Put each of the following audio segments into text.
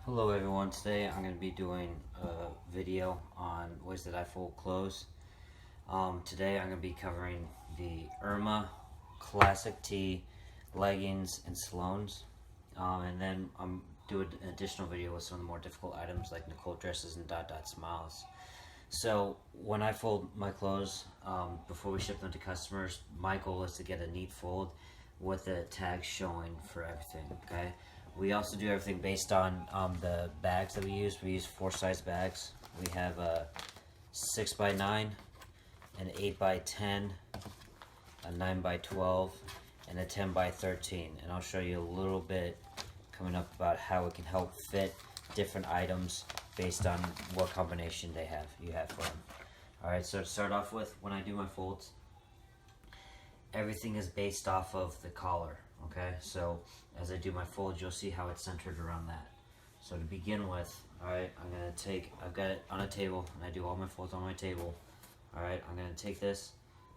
Hello everyone, today I'm going to be doing a video on ways that I fold clothes. Today I'm going to be covering the Irma, Classic Tee, Leggings, and Sloans. And then I'm doing an additional video with some of the more difficult items like Nicole dresses and dot dot smiles. So when I fold my clothes, before we ship them to customers, my goal is to get a neat fold with the tags showing for everything, okay? We also do everything based on the bags that we use. We use 4 size bags. We have a 6x9, an 8x10, a 9x12, and a 10x13. And I'll show you a little bit coming up about how it can help fit different items based on what combination you have for them. Alright, so to start off with, when I do my folds, everything is based off of the collar. Okay, so as I do my fold, you'll see how it's centered around that. So to begin with, alright, I've got it on a table, and I do all my folds on my table. Alright, I'm going to take this,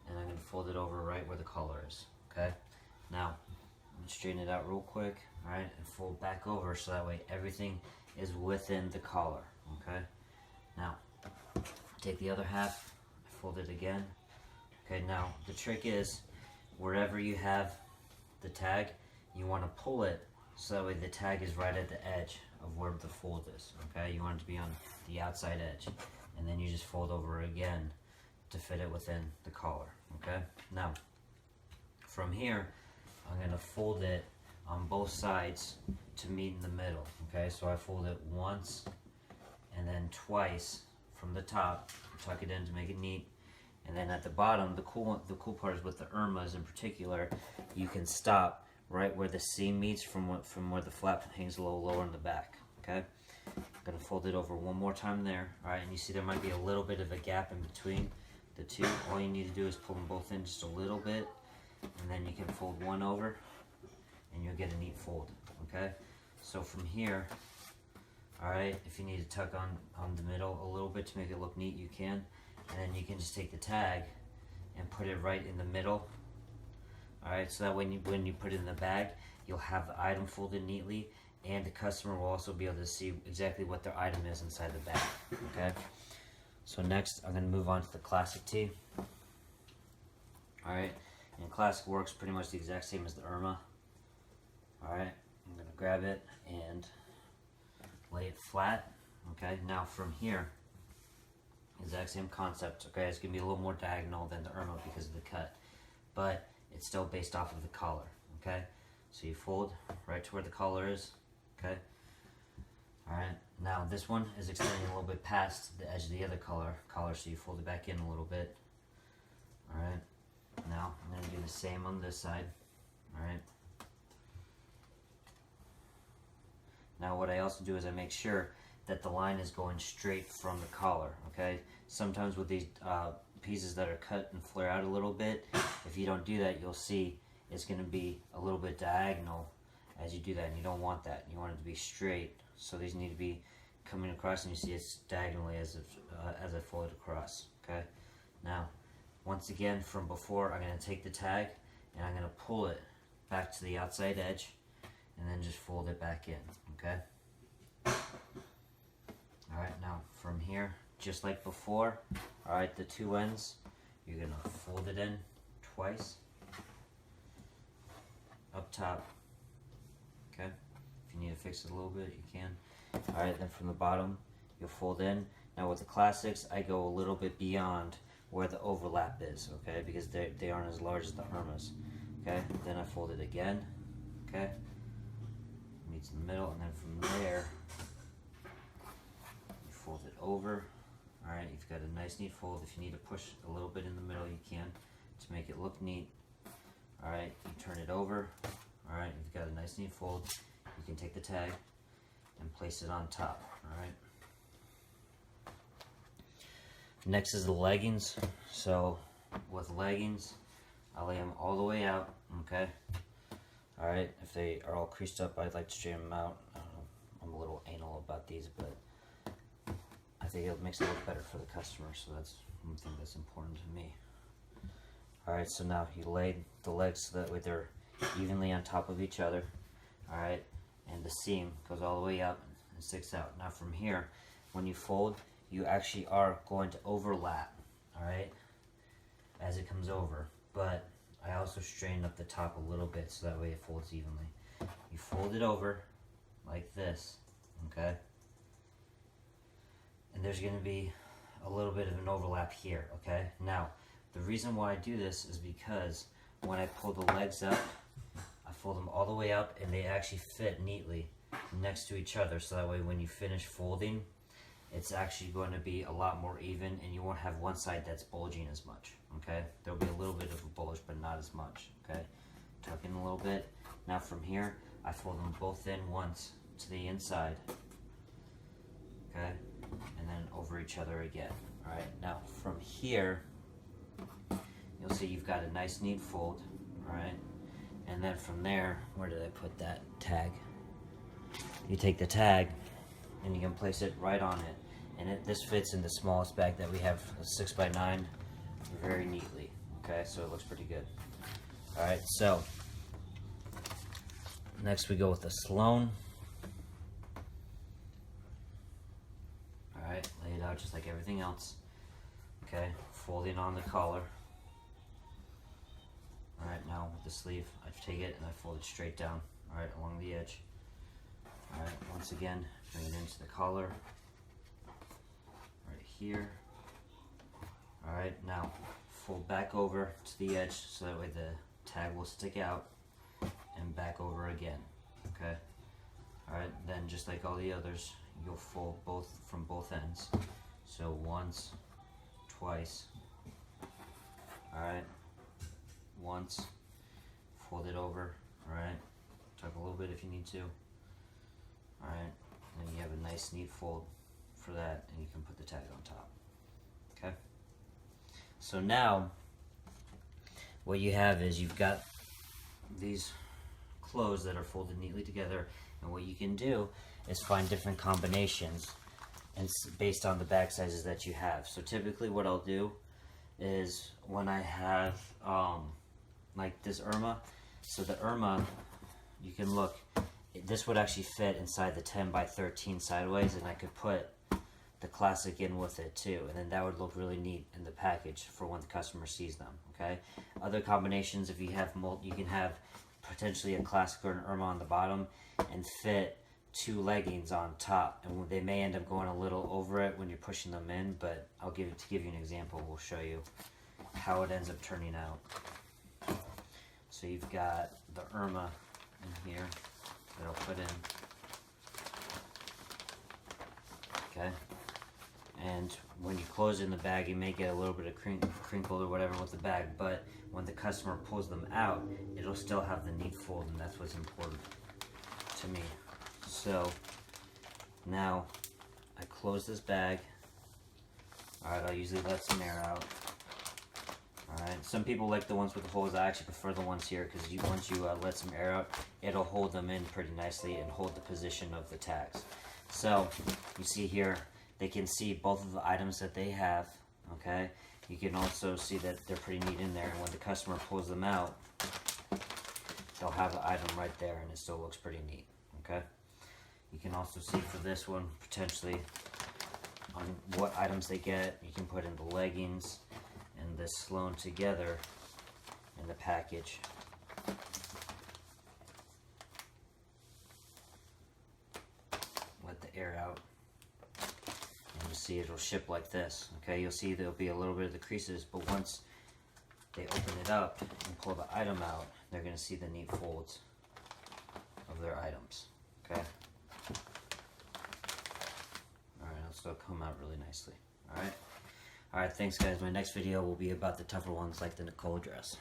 and I'm going to fold it over right where the collar is. Okay, now, I'm going to straighten it out real quick, alright, and fold back over so that way everything is within the collar. Okay, now, take the other half, fold it again. Okay, now, the trick is, wherever you have the tag, you want to pull it so that way the tag is right at the edge of where the fold is. Okay, you want it to be on the outside edge, and then you just fold over again to fit it within the collar. Okay, now from here I'm going to fold it on both sides to meet in the middle. Okay, so I fold it once and then twice from the top, tuck it in to make it neat. And then at the bottom, the cool part is with the Irmas in particular, you can stop right where the seam meets from where the flap hangs a little lower in the back. Okay, I'm gonna fold it over one more time there. All right, and you see there might be a little bit of a gap in between the two. All you need to do is pull them both in just a little bit, and then you can fold one over, and you'll get a neat fold. Okay, so from here, all right, if you need to tuck on the middle a little bit to make it look neat, you can. And then you can just take the tag and put it right in the middle. Alright, so that when you put it in the bag, you'll have the item folded neatly, and the customer will also be able to see exactly what their item is inside the bag. Okay, so next I'm going to move on to the Classic Tee. Alright, and Classic works pretty much the exact same as the Irma. Alright, I'm going to grab it and lay it flat. Okay, now from here, exact same concept. Okay, it's going to be a little more diagonal than the Irma because of the cut, but it's still based off of the collar. Okay, so you fold right to where the collar is. Okay, alright, now this one is extending a little bit past the edge of the other collar, so you fold it back in a little bit. Alright, now I'm going to do the same on this side. Alright, now what I also do is I make sure that the line is going straight from the collar. Okay, sometimes with these pieces that are cut and flare out a little bit, if you don't do that, you'll see it's going to be a little bit diagonal as you do that, and you don't want that. You want it to be straight, so these need to be coming across, and you see it's diagonally as I fold it across. Okay, now once again from before, I'm going to take the tag and I'm going to pull it back to the outside edge and then just fold it back in. Okay, alright, now from here, just like before, alright, the two ends, you're going to fold it in twice, up top. Okay, if you need to fix it a little bit, you can. Alright, then from the bottom, you'll fold in. Now with the Classics, I go a little bit beyond where the overlap is, okay, because they aren't as large as the Irmas. Okay, then I fold it again, okay, meets in the middle, and then from there, fold it over. Alright, you've got a nice neat fold. If you need to push a little bit in the middle, you can to make it look neat. Alright, you turn it over. Alright, you've got a nice neat fold. You can take the tag and place it on top. Alright, next is the Leggings. So with Leggings, I lay them all the way out. Okay, alright, if they are all creased up, I'd like to straighten them out. I'm a little anal about these, but I think it makes it look better for the customer, so that's one thing that's important to me. Alright, so now you lay the legs so that way they're evenly on top of each other. Alright, and the seam goes all the way up it sticks out. Now from here, when you fold, you actually are going to overlap, all right, as it comes over. But I also straighten up the top a little bit so that way it folds evenly. You fold it over like this, okay? And there's going to be a little bit of an overlap here, okay? Now, the reason why I do this is because when I pull the legs up, I fold them all the way up and they actually fit neatly next to each other, so that way when you finish folding, it's actually going to be a lot more even and you won't have one side that's bulging as much, okay? There'll be a little bit of a bulge, but not as much, okay? Tuck in a little bit. Now from here, I fold them both in once to the inside, okay? And then over each other again, all right? Now from here, you'll see you've got a nice neat fold, all right? And then from there, where did I put that tag? You take the tag and you can place it right on it. And this fits in the smallest bag that we have, a 6x9, very neatly, okay? So it looks pretty good. All right, so next we go with the Sloan. All right, lay it out just like everything else. Okay, folding on the collar. All right, now with the sleeve, I take it and I fold it straight down, all right, along the edge. All right, once again, bring it into the collar, right here. All right, now fold back over to the edge so that way the tag will stick out, and back over again, okay? All right, then just like all the others, you'll fold both from both ends. So once, twice, all right, once, fold it over, all right, tuck a little bit if you need to. All right, then you have a nice neat fold for that, and you can put the tag on top, okay? So now, what you have is you've got these clothes that are folded neatly together, and what you can do is find different combinations and based on the bag sizes that you have. So typically what I'll do is when I have like this Irma, so the Irma, you can look, this would actually fit inside the 10x13 sideways, and I could put the classic in with it too, and then that would look really neat in the package for when the customer sees them, okay? Other combinations, if you have you can have potentially a classic or an Irma on the bottom and fit two leggings on top, and they may end up going a little over it when you're pushing them in, but to give you an example, we'll show you how it ends up turning out. So you've got the Irma in here that I'll put in, okay? And when you close in the bag, you may get a little bit of crinkle or whatever with the bag, but when the customer pulls them out, it'll still have the neat fold, and that's what's important to me. So now I close this bag. All right, I'll usually let some air out. All right, some people like the ones with the holes. I actually prefer the ones here because once you let some air out, it'll hold them in pretty nicely and hold the position of the tags. So you see here, they can see both of the items that they have, okay? You can also see that they're pretty neat in there, and when the customer pulls them out, they'll have the item right there, and it still looks pretty neat, okay? You can also see for this one, potentially, on what items they get. You can put in the leggings and this Sloan together in the package. Let the air out. You see it'll ship like this, okay? You'll see there'll be a little bit of the creases, but once they open it up and pull the item out, they're going to see the neat folds of their items, okay? Alright, it'll still come out really nicely, alright? Alright, thanks guys. My next video will be about the tougher ones like the Nicole dress.